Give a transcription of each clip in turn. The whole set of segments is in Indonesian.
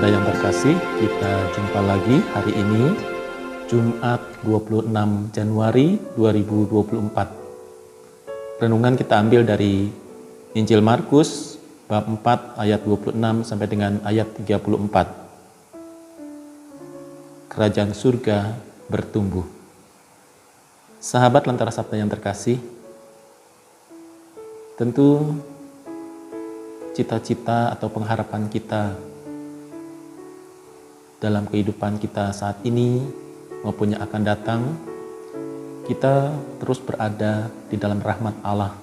Saudara yang terkasih, kita jumpa lagi hari ini, Jumat 26 Januari 2024. Renungan kita ambil dari Injil Markus, bab 4 ayat 26 sampai dengan ayat 34. Kerajaan surga bertumbuh. Sahabat Lentera Sabda yang terkasih, tentu cita-cita atau pengharapan kita dalam kehidupan kita saat ini maupun yang akan datang, kita terus berada di dalam rahmat Allah.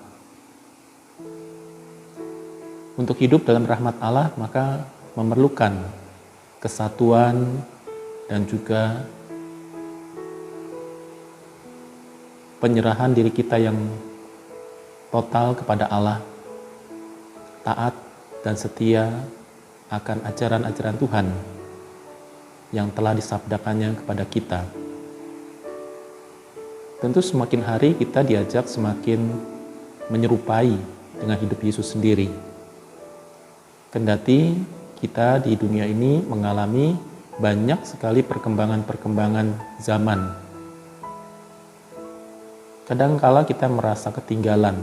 Untuk hidup dalam rahmat Allah maka memerlukan kesatuan dan juga penyerahan diri kita yang total kepada Allah, taat dan setia akan ajaran-ajaran Tuhan yang telah disabdakannya kepada kita. Tentu semakin hari kita diajak semakin menyerupai dengan hidup Yesus sendiri. Kendati kita di dunia ini mengalami banyak sekali perkembangan-perkembangan zaman. Kadangkala kita merasa ketinggalan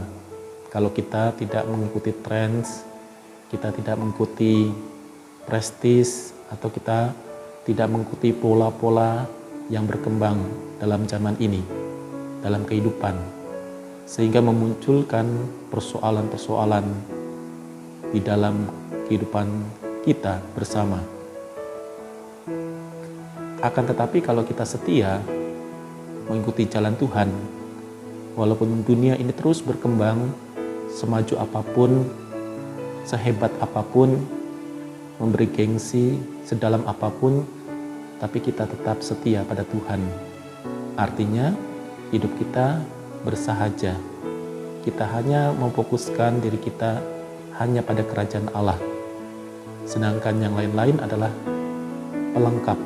kalau kita tidak mengikuti trends, kita tidak mengikuti prestis, atau kita tidak mengikuti pola-pola yang berkembang dalam zaman ini, dalam kehidupan, sehingga memunculkan persoalan-persoalan di dalam kehidupan kita bersama. Akan tetapi kalau kita setia mengikuti jalan Tuhan, walaupun dunia ini terus berkembang, semaju apapun, sehebat apapun, memberi gengsi sedalam apapun, tapi kita tetap setia pada Tuhan. Artinya hidup kita bersahaja. Kita hanya memfokuskan diri kita hanya pada kerajaan Allah. Sedangkan yang lain-lain adalah pelengkap.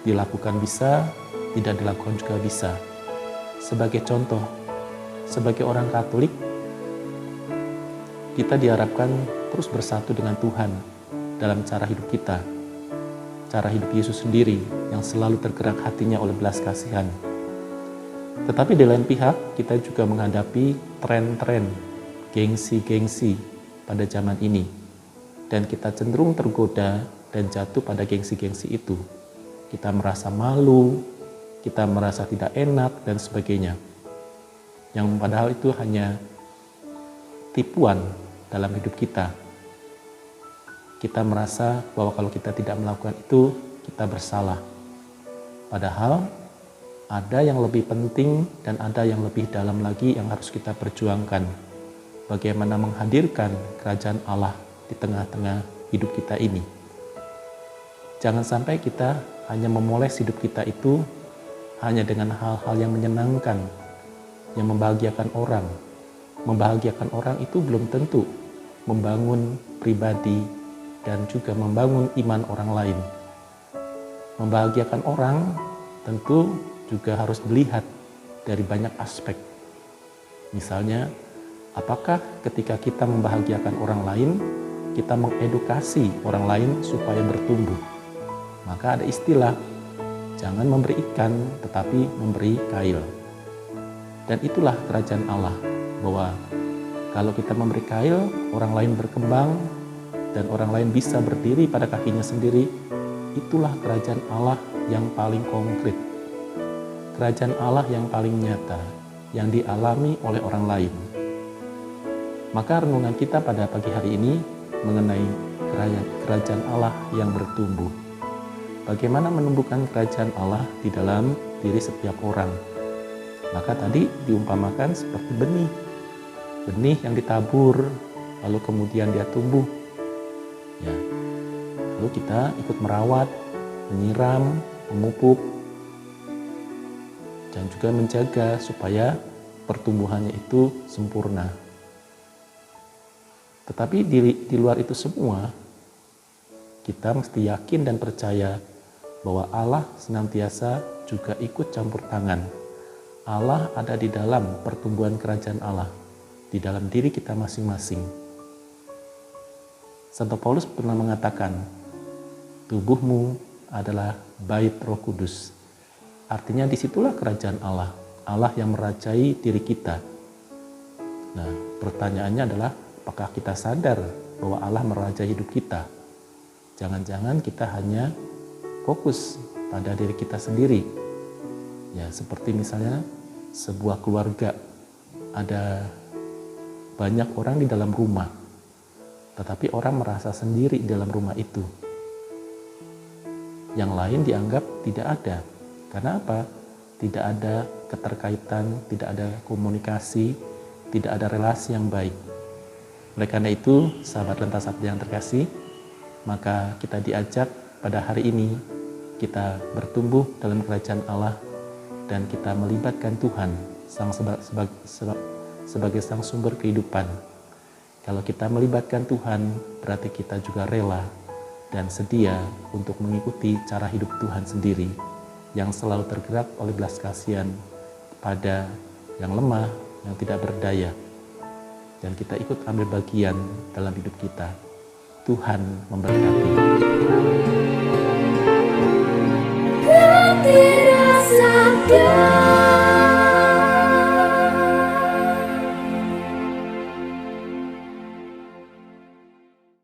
Dilakukan bisa, tidak dilakukan juga bisa. Sebagai contoh, sebagai orang Katolik, kita diharapkan terus bersatu dengan Tuhan dalam cara hidup kita, cara hidup Yesus sendiri yang selalu tergerak hatinya oleh belas kasihan. Tetapi di lain pihak, kita juga menghadapi tren-tren, gengsi-gengsi pada zaman ini. Dan kita cenderung tergoda dan jatuh pada gengsi-gengsi itu. Kita merasa malu, kita merasa tidak enak, dan sebagainya. Yang padahal itu hanya tipuan dalam hidup kita. Kita merasa bahwa kalau kita tidak melakukan itu, kita bersalah. Padahal ada yang lebih penting dan ada yang lebih dalam lagi yang harus kita perjuangkan. Bagaimana menghadirkan kerajaan Allah di tengah-tengah hidup kita ini. Jangan sampai kita hanya memoles hidup kita itu hanya dengan hal-hal yang menyenangkan, yang membahagiakan orang. Membahagiakan orang itu belum tentu membangun pribadi dan juga membangun iman orang lain. Membahagiakan orang tentu juga harus dilihat dari banyak aspek. Misalnya, apakah ketika kita membahagiakan orang lain, kita mengedukasi orang lain supaya bertumbuh? Maka ada istilah, jangan memberi ikan tetapi memberi kail. Dan itulah kerajaan Allah, bahwa kalau kita memberi kail, orang lain berkembang dan orang lain bisa berdiri pada kakinya sendiri. Itulah kerajaan Allah yang paling konkret. Kerajaan Allah yang paling nyata, yang dialami oleh orang lain. Maka renungan kita pada pagi hari ini mengenai kerajaan Allah yang bertumbuh. Bagaimana menumbuhkan kerajaan Allah di dalam diri setiap orang? Maka tadi diumpamakan seperti benih. Benih yang ditabur, lalu kemudian dia tumbuh. Ya. Lalu kita ikut merawat, menyiram, memupuk, dan juga menjaga supaya pertumbuhannya itu sempurna. Tetapi di luar itu semua, kita mesti yakin dan percaya bahwa Allah senantiasa juga ikut campur tangan. Allah ada di dalam pertumbuhan kerajaan Allah, di dalam diri kita masing-masing. Santo Paulus pernah mengatakan, tubuhmu adalah bait Roh Kudus. Artinya disitulah kerajaan Allah, Allah yang merajai diri kita. Nah, pertanyaannya adalah, apakah kita sadar bahwa Allah merajai hidup kita? Jangan-jangan kita hanya fokus pada diri kita sendiri. Ya, seperti misalnya sebuah keluarga, ada banyak orang di dalam rumah, tetapi orang merasa sendiri di dalam rumah itu. Yang lain dianggap tidak ada. Karena apa? Tidak ada keterkaitan, tidak ada komunikasi, tidak ada relasi yang baik. Oleh karena itu, sahabat Lentas Sabda yang terkasih, maka kita diajak pada hari ini, kita bertumbuh dalam kerajaan Allah, dan kita melibatkan Tuhan sebagai sang sumber kehidupan. Kalau kita melibatkan Tuhan, berarti kita juga rela dan sedia untuk mengikuti cara hidup Tuhan sendiri, yang selalu tergerak oleh belas kasihan pada yang lemah, yang tidak berdaya. Dan kita ikut ambil bagian dalam hidup kita. Tuhan memberkati. Lentera Sabda.